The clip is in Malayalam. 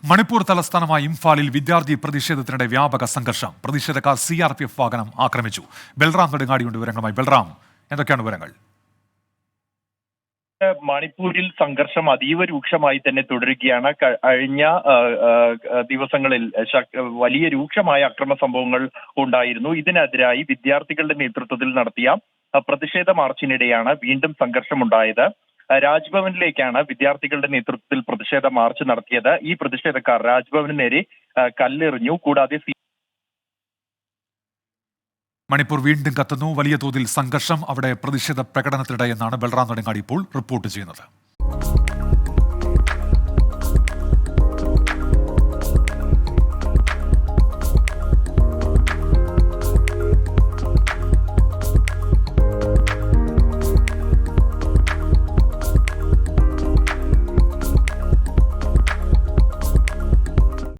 മണിപ്പൂർ തലസ്ഥാനമായ ഇംഫാലിൽ വിദ്യാർത്ഥി പ്രതിഷേധത്തിനിടെ വ്യാപക സംഘർഷം. പ്രതിഷേധക്കാർ CRPF വാഹനം ആക്രമിച്ചു. ബൽറാം നെടുങ്ങാടിയുണ്ട് വിവരങ്ങളുമായി. ബൽറാം, എന്തൊക്കെയാണ് വിവരങ്ങൾ? മണിപ്പൂരിൽ സംഘർഷം അതീവ രൂക്ഷമായി തന്നെ തുടരുകയാണ്. കഴിഞ്ഞ ദിവസങ്ങളിൽ വലിയ രൂക്ഷമായ അക്രമ സംഭവങ്ങൾ ഉണ്ടായിരുന്നു. ഇതിനെതിരായി വിദ്യാർത്ഥികളുടെ നേതൃത്വത്തിൽ നടത്തിയ പ്രതിഷേധ മാർച്ചിനിടെയാണ് വീണ്ടും സംഘർഷമുണ്ടായത്. രാജ്ഭവനിലേക്കാണ് വിദ്യാർത്ഥികളുടെ നേതൃത്വത്തിൽ പ്രതിഷേധ മാർച്ച് നടത്തിയത്. ഈ പ്രതിഷേധക്കാർ രാജ്ഭവന് നേരെ കല്ലെറിഞ്ഞു. കൂടാതെ മണിപ്പൂർ വീണ്ടും കത്തുന്നു. വലിയ തോതിൽ സംഘർഷം. അവിടെ പ്രതിഷേധ പ്രകടനത്തിനിടെ എന്നാണ് ബൽറാം നെടുങ്ങാടി ഇപ്പോൾ റിപ്പോർട്ട് ചെയ്യുന്നത്.